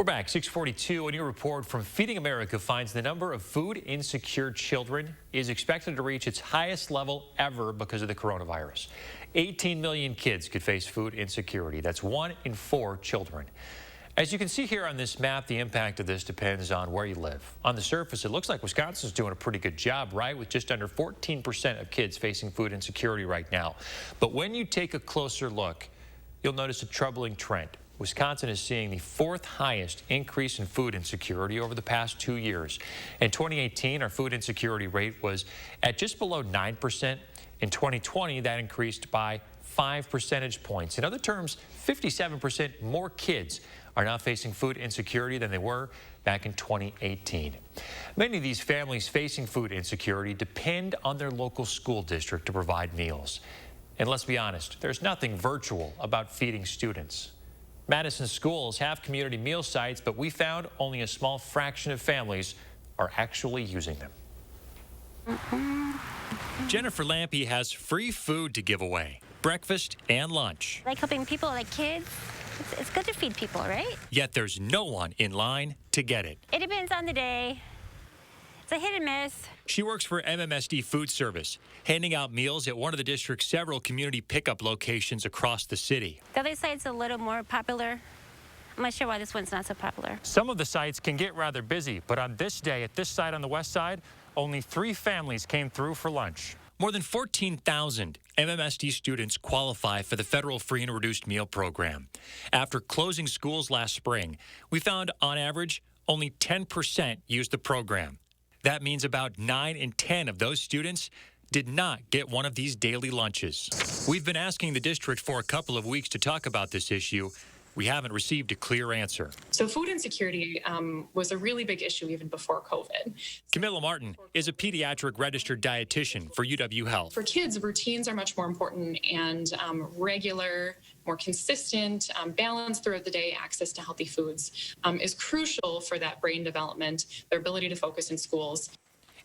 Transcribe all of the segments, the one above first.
We're back, 6:42. A new report from Feeding America finds the number of food insecure children is expected to reach its highest level ever because of the coronavirus. 18 million kids could face food insecurity. That's 1 in 4 children. As you can see here on this map, the impact of this depends on where you live. On the surface, it looks like Wisconsin's doing a pretty good job, right? With just under 14% of kids facing food insecurity right now. But when you take a closer look, you'll notice a troubling trend. Wisconsin is seeing the 4th highest increase in food insecurity over the past 2 years. In 2018, our food insecurity rate was at just below 9%. In 2020, that increased by 5 percentage points. In other terms, 57% more kids are now facing food insecurity than they were back in 2018. Many of these families facing food insecurity depend on their local school district to provide meals. And let's be honest, there's nothing virtual about feeding students. Madison schools have community meal sites, but we found only a small fraction of families are actually using them. Jennifer Lampe has free food to give away, breakfast and lunch. Like helping people, like kids. It's good to feed people, right? Yet there's no one in line to get it. It depends on the day. It's a hit and miss. She works for MMSD Food Service, handing out meals at one of the district's several community pickup locations across the city. The other site's a little more popular. I'm not sure why this one's not so popular. Some of the sites can get rather busy, but on this day at this site on the west side, only 3 families came through for lunch. More than 14,000 MMSD students qualify for the federal free and reduced meal program. After closing schools last spring, we found on average only 10% used the program. That means about 9 in 10 of those students did not get one of these daily lunches. We've been asking the district for a couple of weeks to talk about this issue. We haven't received a clear answer. So food insecurity was a really big issue even before COVID. Camilla Martin is a pediatric registered dietitian for UW Health. For kids, routines are much more important, and regular, more consistent, balance throughout the day, access to healthy foods is crucial for that brain development, their ability to focus in schools.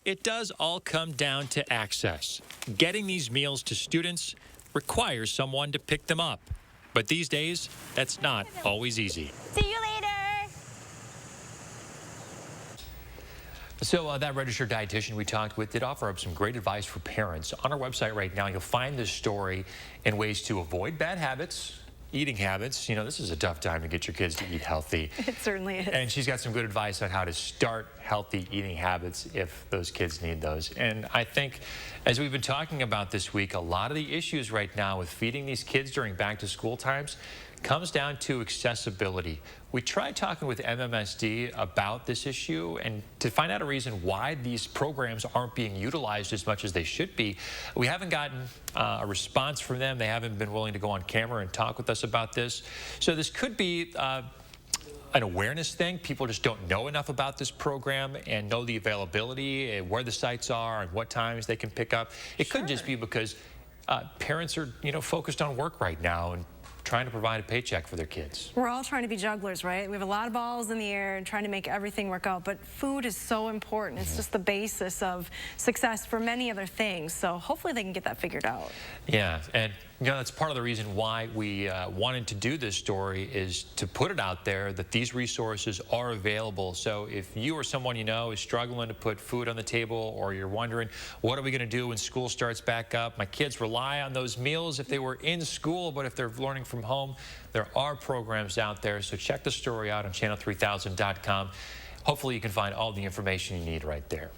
It does all come down to access. Getting these meals to students requires someone to pick them up. But these days, that's not always easy. See you later. So that registered dietitian we talked with did offer up some great advice for parents. On our website right now, you'll find this story and ways to avoid bad habits, eating habits. You know, this is a tough time to get your kids to eat healthy. It certainly is. And she's got some good advice on how to start healthy eating habits if those kids need those. And I think, as we've been talking about this week, a lot of the issues right now with feeding these kids during back to school times comes down to accessibility. We tried talking with MMSD about this issue and to find out a reason why these programs aren't being utilized as much as they should be. We haven't gotten a response from them. They haven't been willing to go on camera and talk with us about this. So this could be an awareness thing. People just don't know enough about this program and know the availability and where the sites are and what times they can pick up. It could just be because parents are, focused on work right now and trying to provide a paycheck for their kids. We're all trying to be jugglers, right? We have a lot of balls in the air and trying to make everything work out, but food is so important. It's just the basis of success for many other things, so hopefully they can get that figured out. Yeah, and that's part of the reason why we wanted to do this story, is to put it out there that these resources are available. So if you or someone you know is struggling to put food on the table, or you're wondering, what are we going to do when school starts back up? My kids rely on those meals if they were in school, but if they're learning from home, there are programs out there. So check the story out on channel3000.com. Hopefully you can find all the information you need right there.